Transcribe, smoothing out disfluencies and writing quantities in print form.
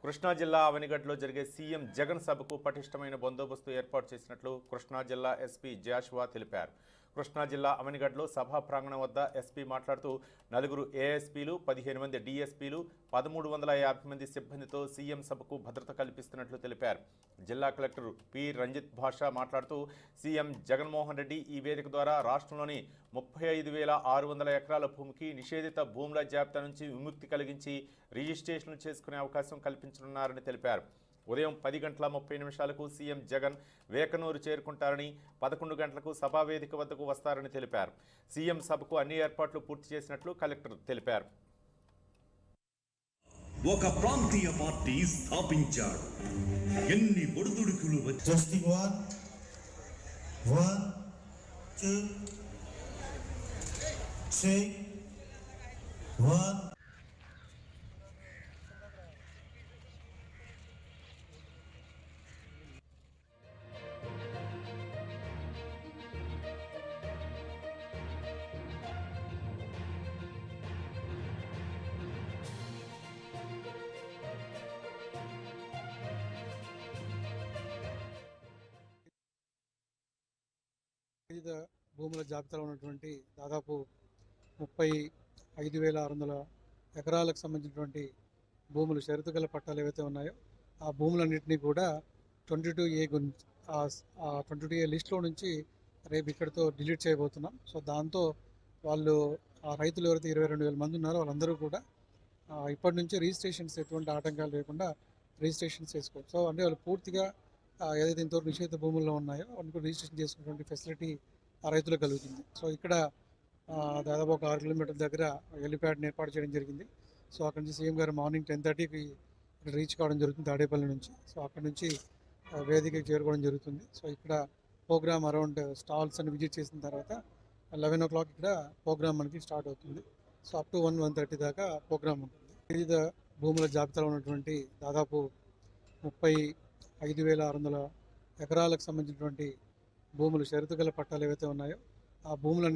కృష్ణా జిల్లా అవనిగడ్లో జరిగే సీఎం జగన్ సభకు పటిష్టమైన బందోబస్తు ఏర్పాటు చేసినట్లు కృష్ణా జిల్లా ఎస్పీ జాషువా తెలిపారు. కృష్ణా జిల్లా అవనిగడ్లో సభా ప్రాంగణం వద్ద ఎస్పీ మాట్లాడుతూ 4 ఏఎస్పీలు, 15 మంది డీఎస్పీలు, 1350 మంది సిబ్బందితో సీఎం సభకు భద్రత కల్పిస్తున్నట్లు తెలిపారు. జిల్లా కలెక్టర్ పి రంజిత్ భాషా మాట్లాడుతూ సీఎం జగన్మోహన్ రెడ్డి ఈ వేదిక ద్వారా రాష్ట్రంలోని 35,600 ఎకరాల భూమికి నిషేధిత భూముల జాబితా నుంచి విముక్తి కలిగించి రిజిస్ట్రేషన్లు చేసుకునే అవకాశం కల్పించనున్నారని తెలిపారు. ఉదయం 10:30 సీఎం జగన్ వేకనూరు చేరుకుంటారని, 11 గంటలకు సభా వేదిక వద్దకు వస్తారని తెలిపారు. సీఎం సభకు అన్ని ఏర్పాట్లు పూర్తి చేసినట్లు కలెక్టర్ తెలిపారు. ఒక ప్రాంతీయ పార్టీ స్థాపించాడు. ఎన్ని ఒడిదుడుకులు టెస్టింగ్ 1 2 3 1 వివిధ భూముల జాబితాలో ఉన్నటువంటి దాదాపు 35,600 ఎకరాలకు సంబంధించినటువంటి భూములు షరతు గల పట్టాలు ఏవైతే ఉన్నాయో ఆ భూములన్నింటినీ కూడా 22A 22A లిస్టులో నుంచి రేపు ఇక్కడితో డిలీట్ చేయబోతున్నాం. సో దాంతో వాళ్ళు ఆ రైతులు ఎవరైతే 22,000 మంది ఉన్నారో వాళ్ళందరూ కూడా ఇప్పటి నుంచి రిజిస్ట్రేషన్స్ ఎటువంటి ఆటంకాలు లేకుండా రిజిస్ట్రేషన్స్ చేసుకోవచ్చు. సో అంటే వాళ్ళు పూర్తిగా ఏదైతే ఇంతవరకు నిషేధిత భూముల్లో ఉన్నాయో వాటిని కూడా రిజిస్ట్రేషన్ చేసుకునేటువంటి ఫెసిలిటీ ఆ రైతులకు కలుగుతుంది. సో ఇక్కడ దాదాపు ఒక 6 కిలోమీటర్ల దగ్గర హెలిప్యాడ్ని ఏర్పాటు చేయడం జరిగింది. సో అక్కడ నుంచి సీఎం గారు మార్నింగ్ 10:30కి రీచ్ కావడం జరుగుతుంది తాడేపల్లి నుంచి. సో అక్కడ నుంచి వేదికకి చేరుకోవడం జరుగుతుంది. సో ఇక్కడ ప్రోగ్రామ్ అరౌండ్ స్టాల్స్ అని విజిట్ చేసిన తర్వాత 11 o'clock ఇక్కడ ప్రోగ్రామ్ మనకి స్టార్ట్ అవుతుంది. సో అప్ టు 1:30 దాకా ప్రోగ్రామ్ ఉంటుంది. వివిధ భూముల జాబితాలో ఉన్నటువంటి దాదాపు 35,600 ఎకరాలకు సంబంధించినటువంటి భూములు షరతు గల పట్టాలు ఏవైతే ఉన్నాయో ఆ భూములన్నీ